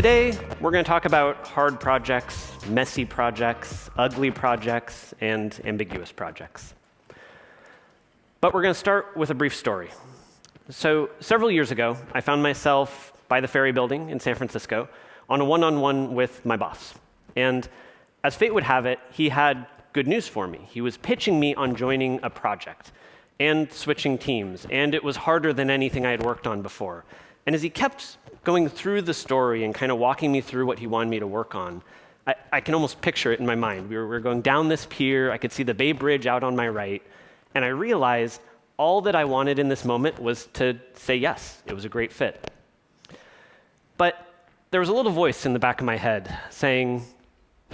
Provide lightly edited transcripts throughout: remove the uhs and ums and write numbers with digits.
Today, we're going to talk about hard projects, messy projects, ugly projects, and ambiguous projects. But we're going to start with a brief story. So several years ago, I found myself by the Ferry Building in San Francisco on a one-on-one with my boss. And as fate would have it, he had good news for me. He was pitching me on joining a project and switching teams, and it was harder than anything I had worked on before. And as he kept going through the story and kind of walking me through what he wanted me to work on, I can almost picture it in my mind. We were going down this pier, I could see the Bay Bridge out on my right, and I realized all that I wanted in this moment was to say yes. It was a great fit. But there was a little voice in the back of my head saying,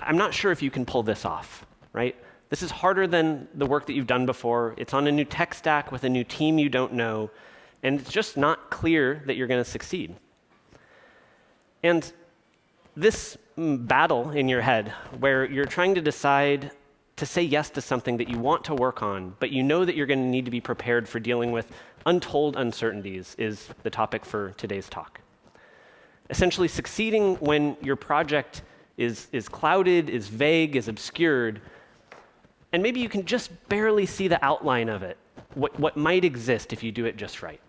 I'm not sure if you can pull this off, right? This is harder than the work that you've done before. It's on a new tech stack with a new team you don't know, and it's just not clear that you're going to succeed. And this battle in your head, where you're trying to decide to say yes to something that you want to work on, but you know that you're going to need to be prepared for dealing with untold uncertainties, is the topic for today's talk. Essentially, succeeding when your project is clouded, is vague, is obscured, and maybe you can just barely see the outline of it, what might exist if you do it just right.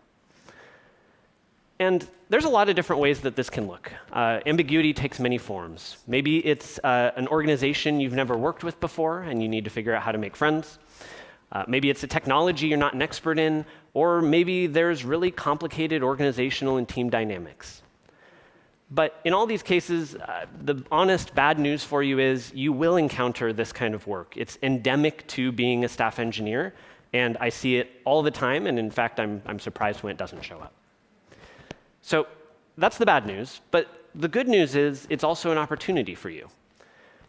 And there's a lot of different ways that this can look. Ambiguity takes many forms. Maybe it's an organization you've never worked with before and you need to figure out how to make friends. Maybe it's a technology you're not an expert in, or maybe there's really complicated organizational and team dynamics. But in all these cases, the honest bad news for you is you will encounter this kind of work. It's endemic to being a staff engineer, and I see it all the time, and in fact, I'm surprised when it doesn't show up. So that's the bad news, but the good news is it's also an opportunity for you.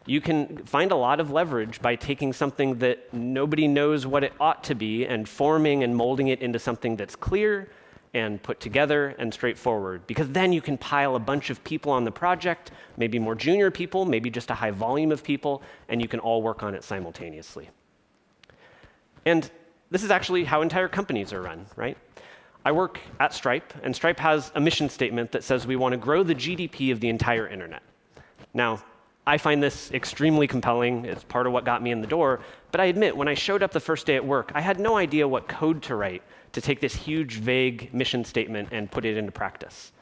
You can find a lot of leverage by taking something that nobody knows what it ought to be and forming and molding it into something that's clear and put together and straightforward, because then you can pile a bunch of people on the project, maybe more junior people, maybe just a high volume of people, and you can all work on it simultaneously. And this is actually how entire companies are run, right? I work at Stripe, and Stripe has a mission statement that says we want to grow the GDP of the entire internet. Now, I find this extremely compelling. It's part of what got me in the door. But I admit, when I showed up the first day at work, I had no idea what code to write to take this huge, vague mission statement and put it into practice.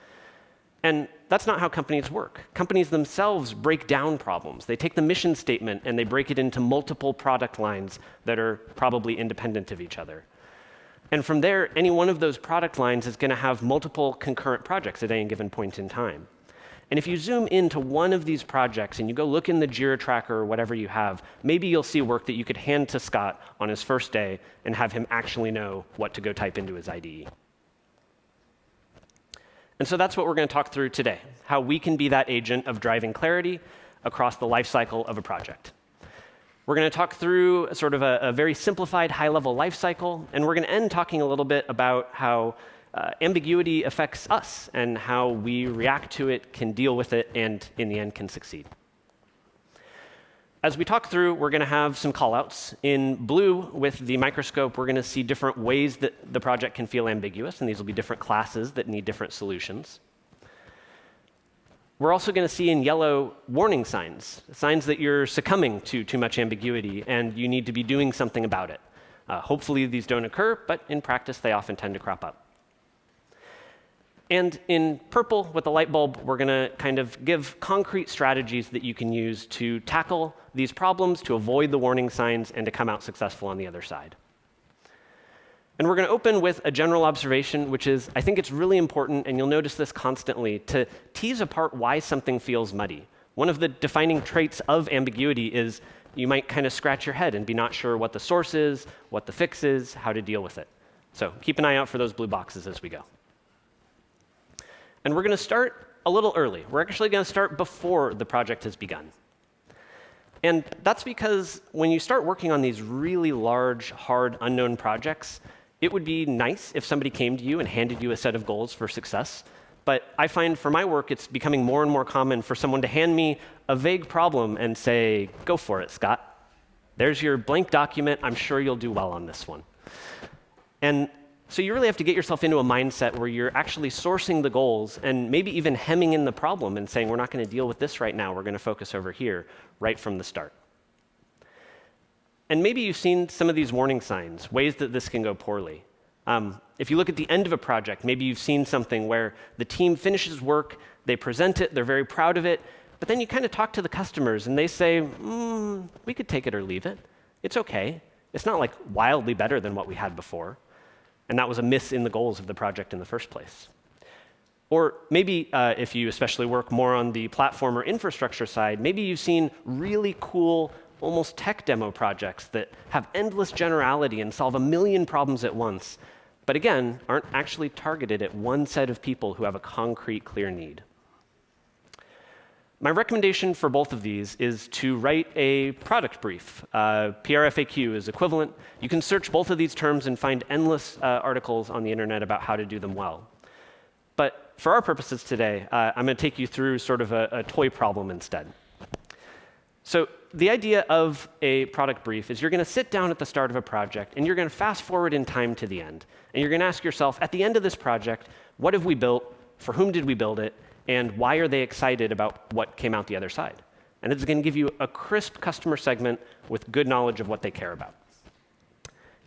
And that's not how companies work. Companies themselves break down problems. They take the mission statement and they break it into multiple product lines that are probably independent of each other. And from there, any one of those product lines is going to have multiple concurrent projects at any given point in time. And if you zoom into one of these projects and you go look in the Jira tracker or whatever you have, maybe you'll see work that you could hand to Scott on his first day and have him actually know what to go type into his IDE. And so that's what we're going to talk through today, how we can be that agent of driving clarity across the life cycle of a project. We're going to talk through sort of a very simplified high-level life cycle, and we're going to end talking a little bit about how ambiguity affects us and how we react to it, can deal with it, and in the end can succeed. As we talk through, we're going to have some callouts. In blue, with the microscope, we're going to see different ways that the project can feel ambiguous, and these will be different classes that need different solutions. We're also going to see in yellow warning signs, signs that you're succumbing to too much ambiguity and you need to be doing something about it. Hopefully these don't occur, but in practice they often tend to crop up. And in purple with the light bulb, we're going to kind of give concrete strategies that you can use to tackle these problems, to avoid the warning signs, and to come out successful on the other side. And we're going to open with a general observation, which is, I think it's really important, and you'll notice this constantly, to tease apart why something feels muddy. One of the defining traits of ambiguity is you might kind of scratch your head and be not sure what the source is, what the fix is, how to deal with it. So keep an eye out for those blue boxes as we go. And we're going to start a little early. We're actually going to start before the project has begun. And that's because when you start working on these really large, hard, unknown projects, it would be nice if somebody came to you and handed you a set of goals for success. But I find for my work, it's becoming more and more common for someone to hand me a vague problem and say, go for it, Scott. There's your blank document. I'm sure you'll do well on this one. And So you really have to get yourself into a mindset where you're actually sourcing the goals and maybe even hemming in the problem and saying, we're not going to deal with this right now. We're going to focus over here right from the start. And maybe you've seen some of these warning signs, ways that this can go poorly. If you look at the end of a project, maybe you've seen something where the team finishes work, they present it, they're very proud of it, but then you kind of talk to the customers and they say, we could take it or leave it. It's okay. It's not like wildly better than what we had before. And that was a miss in the goals of the project in the first place. Or maybe if you especially work more on the platform or infrastructure side, maybe you've seen really cool, almost tech demo projects that have endless generality and solve a million problems at once, but again, aren't actually targeted at one set of people who have a concrete, clear need. My recommendation for both of these is to write a product brief. PRFAQ is equivalent. You can search both of these terms and find endless articles on the internet about how to do them well. But for our purposes today, I'm going to take you through sort of a toy problem instead. So the idea of a product brief is you're going to sit down at the start of a project and you're going to fast forward in time to the end. And you're going to ask yourself, at the end of this project, what have we built? For whom did we build it? And why are they excited about what came out the other side? And this is going to give you a crisp customer segment with good knowledge of what they care about.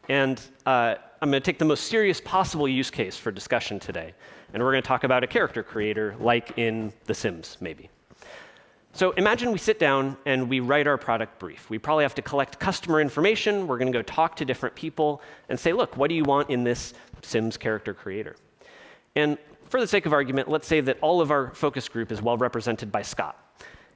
And I'm going to take the most serious possible use case for discussion today. And we're going to talk about a character creator, like in The Sims, maybe. So imagine we sit down and we write our product brief. We probably have to collect customer information. We're going to go talk to different people and say, look, what do you want in this Sims character creator? And for the sake of argument, let's say that all of our focus group is well represented by Scott.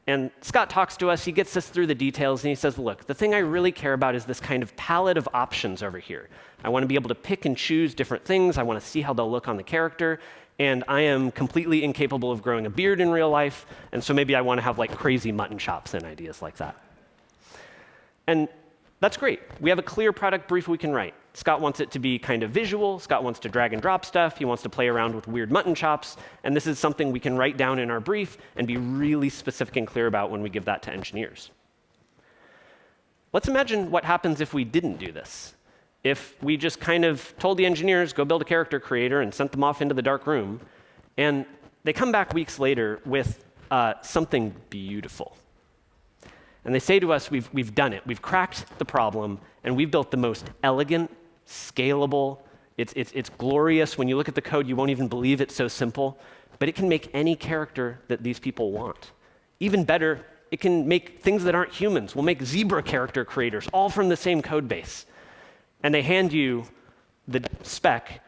And Scott talks to us, he gets us through the details, and he says, look, the thing I really care about is this kind of palette of options over here. I want to be able to pick and choose different things. I want to see how they'll look on the character. And I am completely incapable of growing a beard in real life, and so maybe I want to have like crazy mutton chops and ideas like that. And that's great. We have a clear product brief we can write. Scott wants it to be kind of visual. Scott wants to drag and drop stuff. He wants to play around with weird mutton chops. And this is something we can write down in our brief and be really specific and clear about when we give that to engineers. Let's imagine what happens if we didn't do this. If we just kind of told the engineers, go build a character creator and sent them off into the dark room, and they come back weeks later with something beautiful. And they say to us, we've done it. We've cracked the problem, and we've built the most elegant, scalable. It's glorious. When you look at the code, you won't even believe it's so simple. But it can make any character that these people want. Even better, it can make things that aren't humans. We'll make zebra character creators, all from the same code base. And they hand you the spec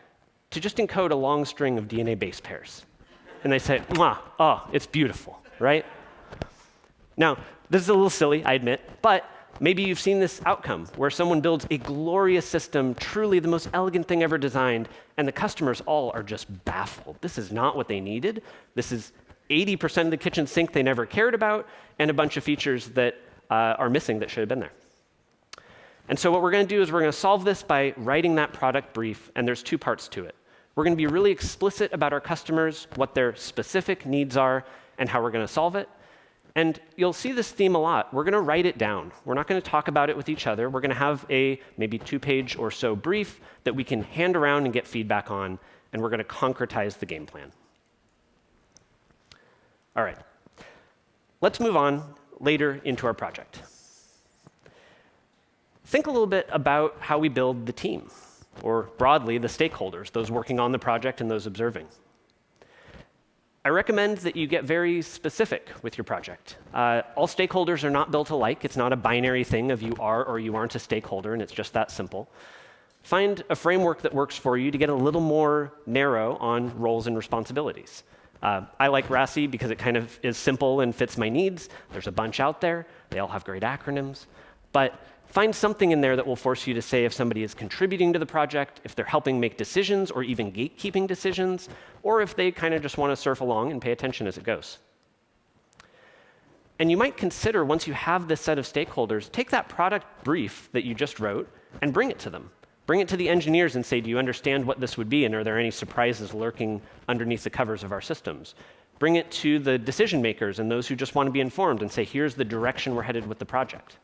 to just encode a long string of DNA base pairs. And they say, mwah, oh, it's beautiful, right? Now, this is a little silly, I admit, but maybe you've seen this outcome where someone builds a glorious system, truly the most elegant thing ever designed, and the customers all are just baffled. This is not what they needed. This is 80% of the kitchen sink they never cared about, and a bunch of features that are missing that should have been there. And so what we're going to do is we're going to solve this by writing that product brief, and there's two parts to it. We're going to be really explicit about our customers, what their specific needs are, and how we're going to solve it. And you'll see this theme a lot. We're going to write it down. We're not going to talk about it with each other. We're going to have a maybe 2-page or so brief that we can hand around and get feedback on, and we're going to concretize the game plan. All right. Let's move on later into our project. Think a little bit about how we build the team, or broadly, the stakeholders, those working on the project and those observing. I recommend that you get very specific with your project. All stakeholders are not built alike. It's not a binary thing of you are or you aren't a stakeholder, and it's just that simple. Find a framework that works for you to get a little more narrow on roles and responsibilities. I like RASI because it kind of is simple and fits my needs. There's a bunch out there. They all have great acronyms. But find something in there that will force you to say if somebody is contributing to the project, if they're helping make decisions or even gatekeeping decisions, or if they kind of just want to surf along and pay attention as it goes. And you might consider, once you have this set of stakeholders, take that product brief that you just wrote and bring it to them. Bring it to the engineers and say, do you understand what this would be, and are there any surprises lurking underneath the covers of our systems? Bring it to the decision makers and those who just want to be informed and say, here's the direction we're headed with the project.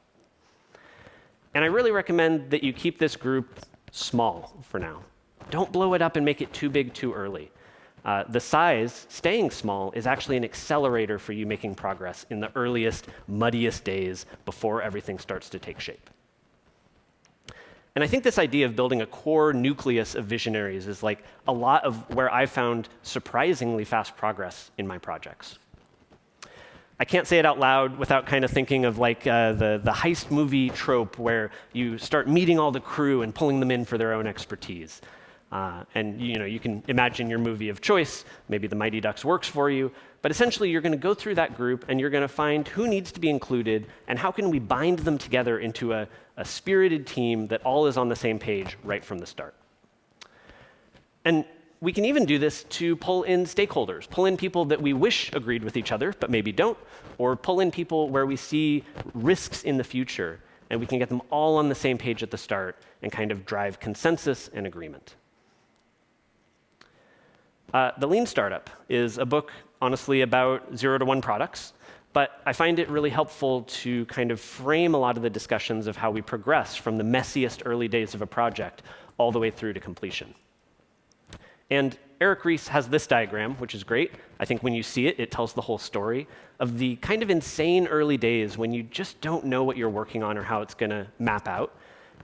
And I really recommend that you keep this group small for now. don't blow it up and make it too big too early. The size, staying small, is actually an accelerator for you making progress in the earliest, muddiest days before everything starts to take shape. And I think this idea of building a core nucleus of visionaries is like a lot of where I've found surprisingly fast progress in my projects. I can't say it out loud without kind of thinking of like the heist movie trope where you start meeting all the crew and pulling them in for their own expertise. And you can imagine your movie of choice. Maybe the Mighty Ducks works for you. But essentially, you're going to go through that group, and you're going to find who needs to be included, and how can we bind them together into a spirited team that all is on the same page right from the start. And we can even do this to pull in stakeholders, pull in people that we wish agreed with each other, but maybe don't, or pull in people where we see risks in the future, and we can get them all on the same page at the start and kind of drive consensus and agreement. The Lean Startup is a book, honestly, about 0 to 1 products, but I find it really helpful to kind of frame a lot of the discussions of how we progress from the messiest early days of a project all the way through to completion. And Eric Ries has this diagram, which is great. I think when you see it, it tells the whole story of the kind of insane early days when you just don't know what you're working on or how it's going to map out.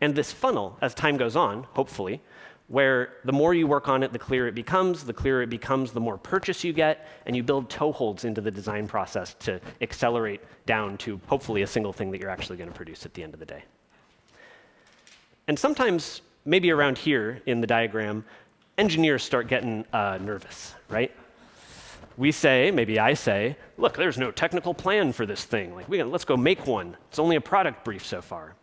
And this funnel, as time goes on, hopefully, where the more you work on it, the clearer it becomes, the more purchase you get, and you build toeholds into the design process to accelerate down to hopefully a single thing that you're actually going to produce at the end of the day. And sometimes, maybe around here in the diagram, engineers start getting nervous, right? We say, maybe I say, look, there's no technical plan for this thing. Like, let's go make one. It's only a product brief so far.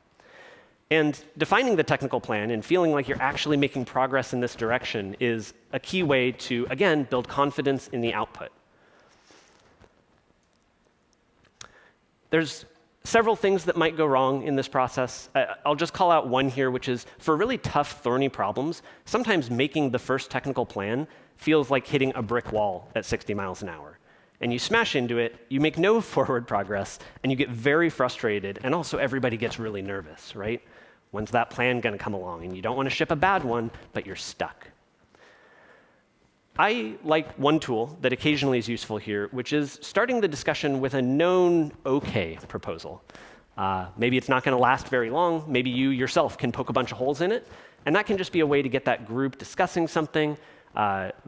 And defining the technical plan and feeling like you're actually making progress in this direction is a key way to, again, build confidence in the output. There's several things that might go wrong in this process. I'll just call out one here, which is for really tough, thorny problems, sometimes making the first technical plan feels like hitting a brick wall at 60 miles an hour. And you smash into it, you make no forward progress, and you get very frustrated, and also everybody gets really nervous, right? When's that plan going to come along? And you don't want to ship a bad one, but you're stuck. I like one tool that occasionally is useful here, which is starting the discussion with a known OK proposal. Maybe it's not going to last very long. Maybe you yourself can poke a bunch of holes in it. And that can just be a way to get that group discussing something,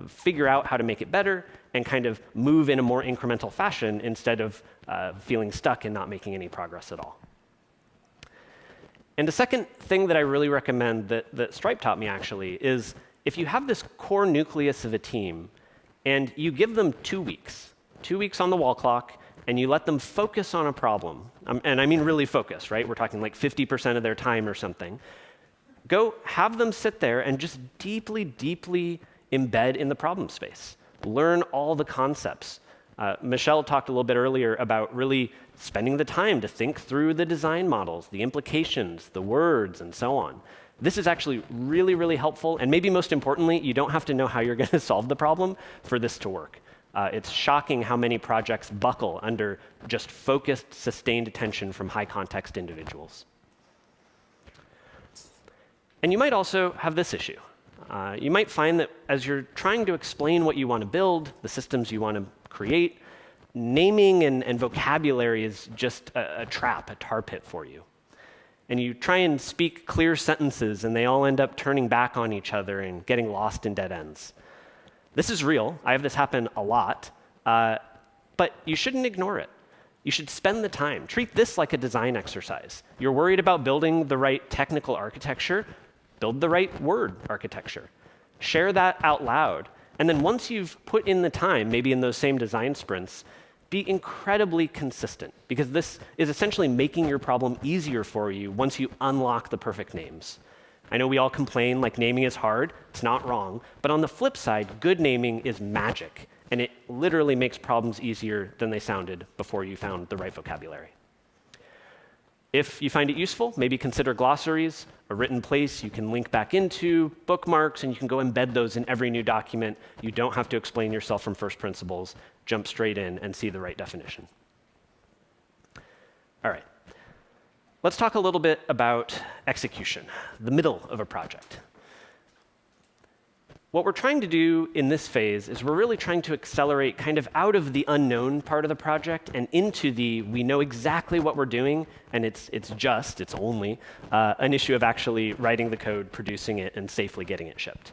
figure out how to make it better, and kind of move in a more incremental fashion instead of feeling stuck and not making any progress at all. And the second thing that I really recommend that Stripe taught me actually is if you have this core nucleus of a team and you give them 2 weeks on the wall clock, and you let them focus on a problem, and I mean really focus, right? We're talking like 50% of their time or something. Go have them sit there and just deeply, deeply embed in the problem space. Learn all the concepts. Michelle talked a little bit earlier about really spending the time to think through the design models, the implications, the words, and so on. This is actually really, really helpful, and maybe most importantly, you don't have to know how you're going to solve the problem for this to work. It's shocking how many projects buckle under just focused, sustained attention from high-context individuals. And you might also have this issue. You might find that as you're trying to explain what you want to build, the systems you want to create, naming and vocabulary is just a trap, a tar pit for you. And you try and speak clear sentences, and they all end up turning back on each other and getting lost in dead ends. This is real. I have this happen a lot. But you shouldn't ignore it. You should spend the time. Treat this like a design exercise. You're worried about building the right technical architecture, build the right word architecture. Share that out loud. And then once you've put in the time, maybe in those same design sprints, be incredibly consistent, because this is essentially making your problem easier for you once you unlock the perfect names. I know we all complain like naming is hard. It's not wrong. But on the flip side, good naming is magic, and it literally makes problems easier than they sounded before you found the right vocabulary. If you find it useful, maybe consider glossaries, a written place you can link back into, bookmarks, and you can go embed those in every new document. You don't have to explain yourself from first principles. Jump straight in and see the right definition. All right. Let's talk a little bit about execution, the middle of a project. What we're trying to do in this phase is we're really trying to accelerate kind of out of the unknown part of the project and into the we know exactly what we're doing, and it's only an issue of actually writing the code, producing it, and safely getting it shipped.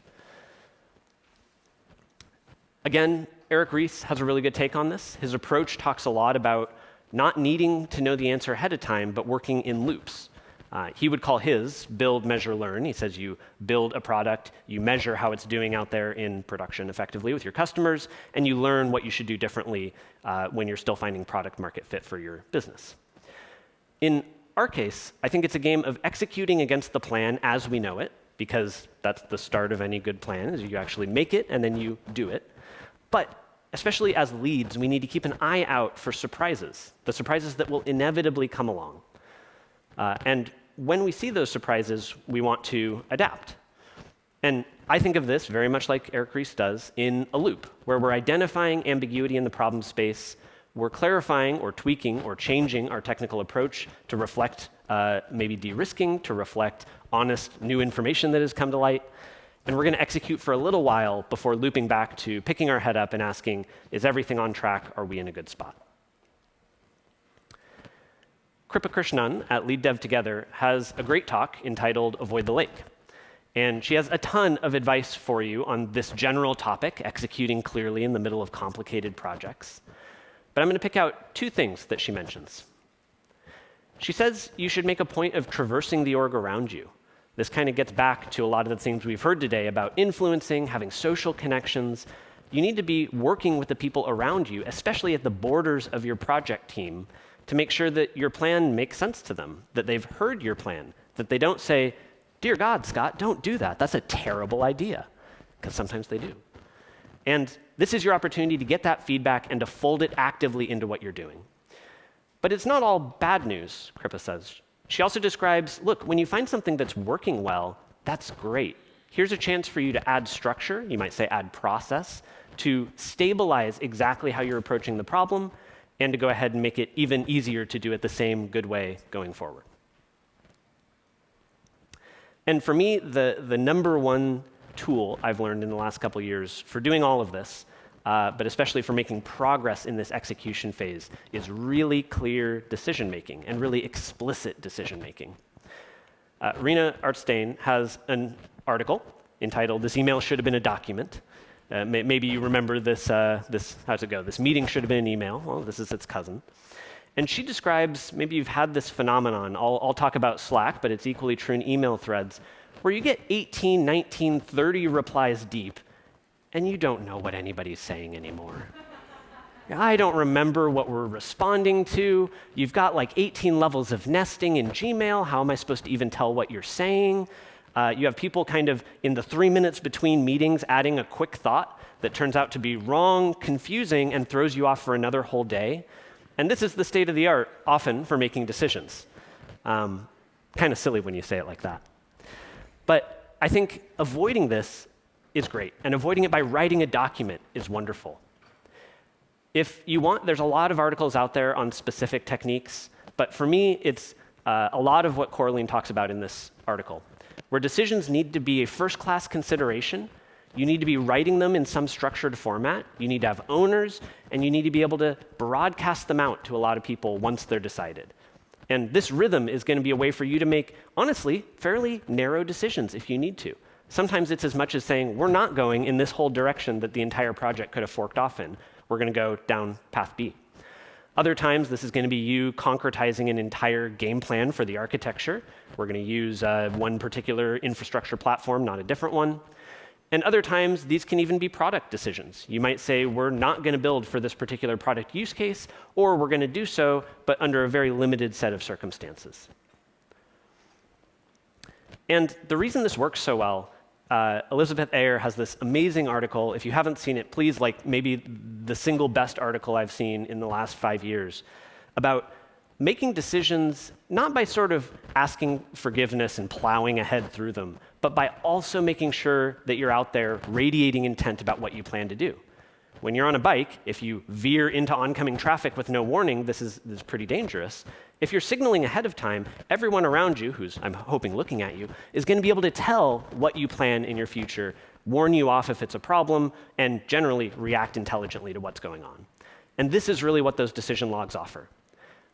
Again, Eric Ries has a really good take on this. His approach talks a lot about not needing to know the answer ahead of time, but working in loops. He would call his build, measure, learn. He says you build a product, you measure how it's doing out there in production effectively with your customers, and you learn what you should do differently when you're still finding product market fit for your business. In our case, I think it's a game of executing against the plan as we know it, because that's the start of any good plan, is you actually make it and then you do it. But especially as leads, we need to keep an eye out for surprises, the surprises that will inevitably come along. And when we see those surprises, we want to adapt. And I think of this very much like Eric Ries does in a loop, where we're identifying ambiguity in the problem space, we're clarifying or tweaking or changing our technical approach to reflect maybe de-risking, to reflect honest new information that has come to light. And we're going to execute for a little while before looping back to picking our head up and asking, is everything on track? Are we in a good spot? Kripa Krishnan at Lead Dev Together has a great talk entitled Avoid the Lake. And she has a ton of advice for you on this general topic, executing clearly in the middle of complicated projects. But I'm going to pick out two things that she mentions. She says you should make a point of traversing the org around you. This kind of gets back to a lot of the things we've heard today about influencing, having social connections. You need to be working with the people around you, especially at the borders of your project team, to make sure that your plan makes sense to them, that they've heard your plan, that they don't say, "Dear God, Scott, don't do that. That's a terrible idea," because sometimes they do. And this is your opportunity to get that feedback and to fold it actively into what you're doing. But it's not all bad news, Kripa says. She also describes, look, when you find something that's working well, that's great. Here's a chance for you to add structure, you might say add process, to stabilize exactly how you're approaching the problem, and to go ahead and make it even easier to do it the same good way going forward. And for me, the number one tool I've learned in the last couple of years for doing all of this, but especially for making progress in this execution phase, is really clear decision-making and really explicit decision-making. Rena Artstein has an article entitled, "This email should have been a document." Maybe you remember this, how's it go? This meeting should have been an email. Well, this is its cousin. And she describes, maybe you've had this phenomenon. I'll talk about Slack, but it's equally true in email threads, where you get 18, 19, 30 replies deep, and you don't know what anybody's saying anymore. I don't remember what we're responding to. You've got like 18 levels of nesting in Gmail. How am I supposed to even tell what you're saying? You have people kind of in the 3 minutes between meetings adding a quick thought that turns out to be wrong, confusing, and throws you off for another whole day. And this is the state of the art, often, for making decisions. Kind of silly when you say it like that. But I think avoiding this is great, and avoiding it by writing a document is wonderful. If you want, there's a lot of articles out there on specific techniques, but for me, it's a lot of what Coraline talks about in this article, where decisions need to be a first-class consideration. You need to be writing them in some structured format. You need to have owners, and you need to be able to broadcast them out to a lot of people once they're decided. And this rhythm is going to be a way for you to make, honestly, fairly narrow decisions if you need to. Sometimes it's as much as saying, we're not going in this whole direction that the entire project could have forked off in. We're going to go down path B. Other times, this is going to be you concretizing an entire game plan for the architecture. We're going to use one particular infrastructure platform, not a different one. And other times, these can even be product decisions. You might say, we're not going to build for this particular product use case, or we're going to do so, but under a very limited set of circumstances. And the reason this works so well, Elizabeth Ayer has this amazing article. If you haven't seen it, please, like maybe the single best article I've seen in the last 5 years, about making decisions not by sort of asking forgiveness and plowing ahead through them, but by also making sure that you're out there radiating intent about what you plan to do. When you're on a bike, if you veer into oncoming traffic with no warning, this is pretty dangerous. If you're signaling ahead of time, everyone around you, who's, I'm hoping, looking at you, is going to be able to tell what you plan in your future warn you off if it's a problem, and generally react intelligently to what's going on. And this is really what those decision logs offer.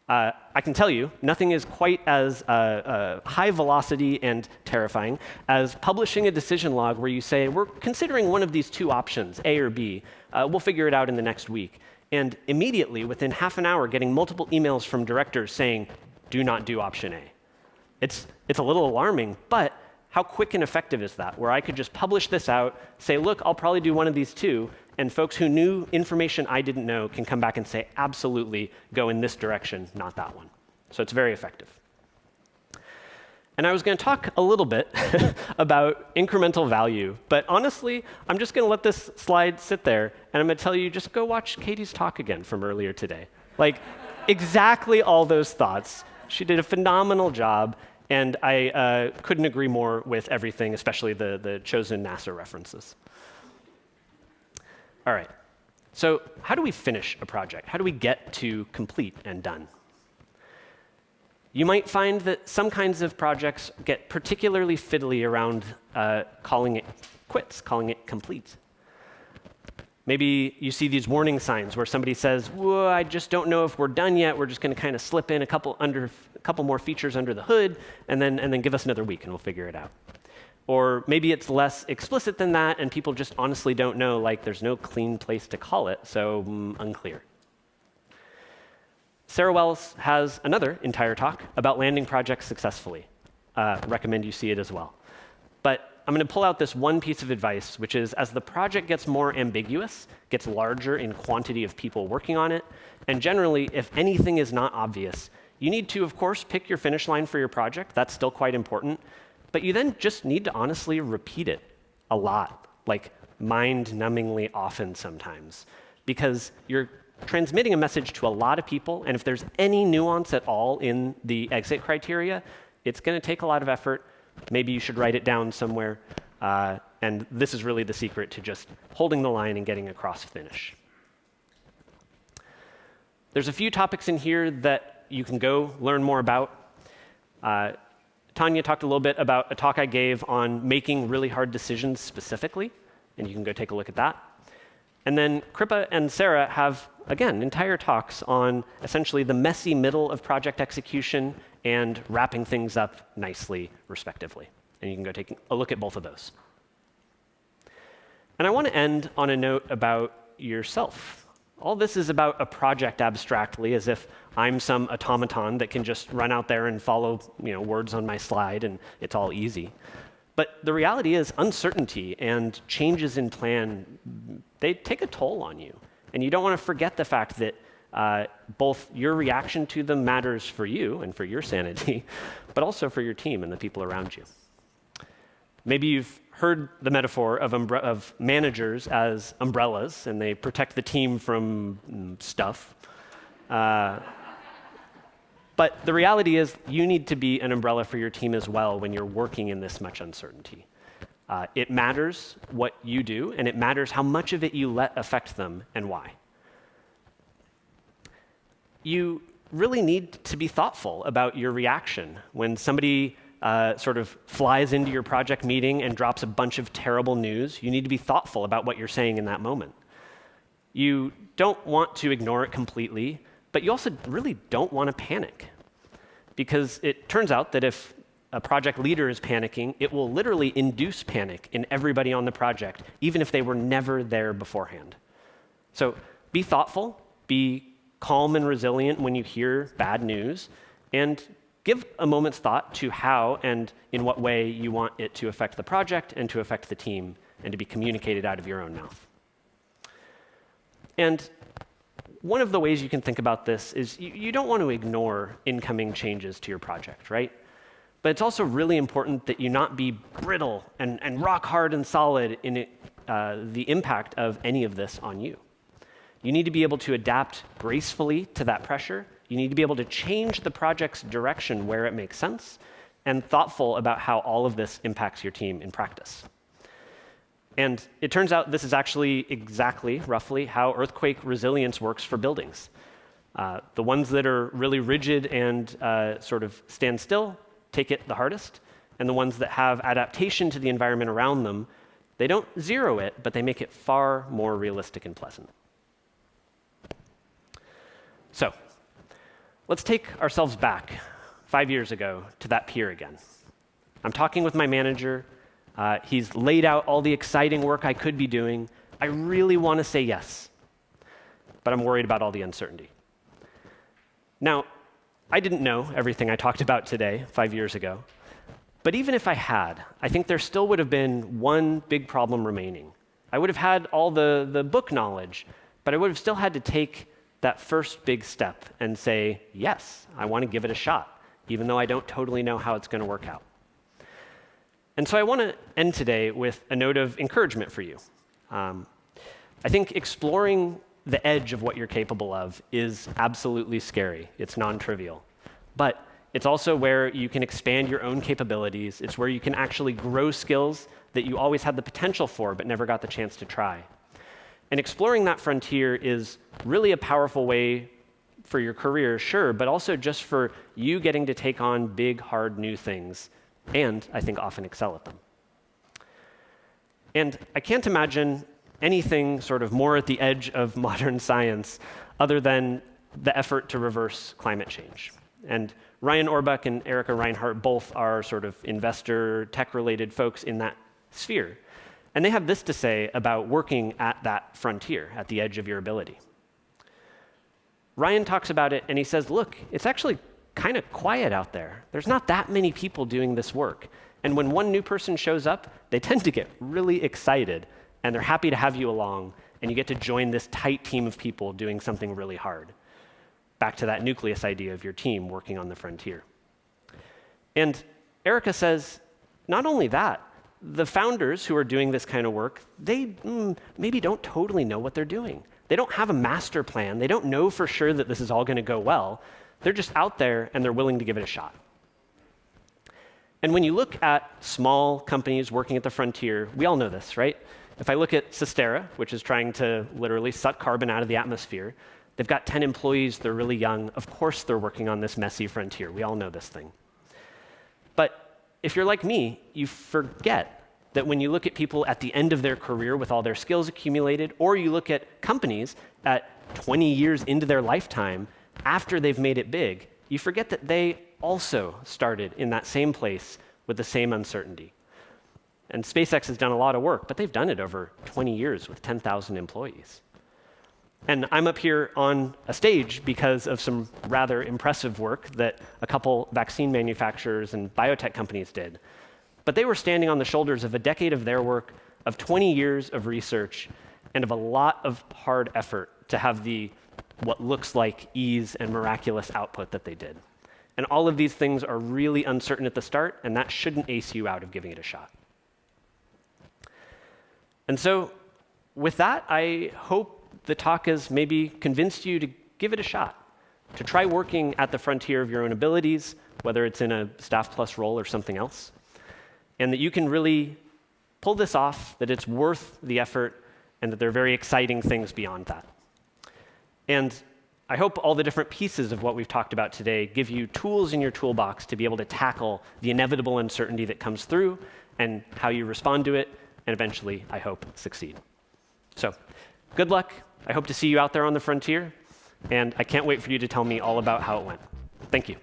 I can tell you, nothing is quite as high velocity and terrifying as publishing a decision log where you say, we're considering one of these two options, A or B. We'll figure it out in the next week. And immediately, within half an hour, getting multiple emails from directors saying, do not do option A. It's a little alarming, but how quick and effective is that? Where I could just publish this out, say, look, I'll probably do one of these two, and folks who knew information I didn't know can come back and say, absolutely, go in this direction, not that one. So it's very effective. And I was going to talk a little bit about incremental value, but honestly, I'm just going to let this slide sit there, and I'm going to tell you, just go watch Katie's talk again from earlier today. Like, exactly all those thoughts. She did a phenomenal job, and I couldn't agree more with everything, especially the chosen NASA references. All right, so how do we finish a project? How do we get to complete and done? You might find that some kinds of projects get particularly fiddly around calling it quits, calling it complete. Maybe you see these warning signs where somebody says, whoa, I just don't know if we're done yet. We're just going to kind of slip in a couple more features under the hood, and then give us another week, and we'll figure it out. Or maybe it's less explicit than that, and people just honestly don't know, like there's no clean place to call it, so unclear. Sarah Wells has another entire talk about landing projects successfully. Recommend you see it as well. But I'm going to pull out this one piece of advice, which is as the project gets more ambiguous, gets larger in quantity of people working on it, and generally, if anything is not obvious, you need to, of course, pick your finish line for your project. That's still quite important. But you then just need to honestly repeat it a lot, like mind-numbingly often sometimes, because you're transmitting a message to a lot of people, and if there's any nuance at all in the exit criteria, it's going to take a lot of effort. Maybe you should write it down somewhere, and this is really the secret to just holding the line and getting across finish. There's a few topics in here that you can go learn more about. Tanya talked a little bit about a talk I gave on making really hard decisions specifically, and you can go take a look at that. And then Kripa and Sarah have, again, entire talks on essentially the messy middle of project execution and wrapping things up nicely, respectively. And you can go take a look at both of those. And I want to end on a note about yourself. All this is about a project abstractly, as if I'm some automaton that can just run out there and follow words on my slide and it's all easy. But the reality is uncertainty and changes in plan, they take a toll on you. And you don't want to forget the fact that both your reaction to them matters for you and for your sanity, but also for your team and the people around you. Maybe you've heard the metaphor of managers as umbrellas, and they protect the team from stuff. But the reality is you need to be an umbrella for your team as well when you're working in this much uncertainty. It matters what you do, and it matters how much of it you let affect them and why. You really need to be thoughtful about your reaction when somebody sort of flies into your project meeting and drops a bunch of terrible news. You need to be thoughtful about what you're saying in that moment. You don't want to ignore it completely, but you also really don't want to panic, because it turns out that if a project leader is panicking, it will literally induce panic in everybody on the project, even if they were never there beforehand. So be thoughtful, be calm and resilient when you hear bad news, and give a moment's thought to how and in what way you want it to affect the project and to affect the team and to be communicated out of your own mouth. And one of the ways you can think about this is you don't want to ignore incoming changes to your project, right? But it's also really important that you not be brittle and rock hard and solid in the impact of any of this on you. You need to be able to adapt gracefully to that pressure. You need to be able to change the project's direction where it makes sense, and thoughtful about how all of this impacts your team in practice. And it turns out this is actually exactly, roughly, how earthquake resilience works for buildings. The ones that are really rigid and sort of stand still take it the hardest, and the ones that have adaptation to the environment around them, They don't zero it, but they make it far more realistic and pleasant. So let's take ourselves back 5 years ago to that pier again. I'm talking with my manager. He's laid out all the exciting work I could be doing. I really want to say yes, but I'm worried about all the uncertainty. Now, I didn't know everything I talked about today 5 years ago, but even if I had, I think there still would have been one big problem remaining. I would have had all the book knowledge, but I would have still had to take that first big step and say, yes, I want to give it a shot, even though I don't totally know how it's going to work out. And so I want to end today with a note of encouragement for you. I think exploring the edge of what you're capable of is absolutely scary. It's non-trivial. But it's also where you can expand your own capabilities. It's where you can actually grow skills that you always had the potential for but never got the chance to try. And exploring that frontier is really a powerful way for your career, sure, but also just for you getting to take on big, hard, new things, and I think often excel at them. And I can't imagine anything sort of more at the edge of modern science other than the effort to reverse climate change. And Ryan Orbach and Erica Reinhart both are sort of investor, tech-related folks in that sphere. And they have this to say about working at that frontier, at the edge of your ability. Ryan talks about it, and he says, look, it's actually kind of quiet out there. There's not that many people doing this work. And when one new person shows up, they tend to get really excited, and they're happy to have you along, and you get to join this tight team of people doing something really hard. Back to that nucleus idea of your team working on the frontier. And Erica says, not only that, the founders who are doing this kind of work, they maybe don't totally know what they're doing. They don't have a master plan. They don't know for sure that this is all going to go well. They're just out there, and they're willing to give it a shot. And when you look at small companies working at the frontier, we all know this, right? If I look at Sistera, which is trying to literally suck carbon out of the atmosphere, they've got 10 employees, they're really young. Of course they're working on this messy frontier. We all know this thing. But if you're like me, you forget that when you look at people at the end of their career with all their skills accumulated, or you look at companies at 20 years into their lifetime after they've made it big, you forget that they also started in that same place with the same uncertainty. And SpaceX has done a lot of work, but they've done it over 20 years with 10,000 employees. And I'm up here on a stage because of some rather impressive work that a couple vaccine manufacturers and biotech companies did. But they were standing on the shoulders of a decade of their work, of 20 years of research, and of a lot of hard effort to have what looks like ease and miraculous output that they did. And all of these things are really uncertain at the start, and that shouldn't ace you out of giving it a shot. And so with that, I hope the talk has maybe convinced you to give it a shot, to try working at the frontier of your own abilities, whether it's in a StaffPlus role or something else, and that you can really pull this off, that it's worth the effort, and that there are very exciting things beyond that. And I hope all the different pieces of what we've talked about today give you tools in your toolbox to be able to tackle the inevitable uncertainty that comes through and how you respond to it, and eventually, I hope, succeed. So, good luck. I hope to see you out there on the frontier, and I can't wait for you to tell me all about how it went. Thank you.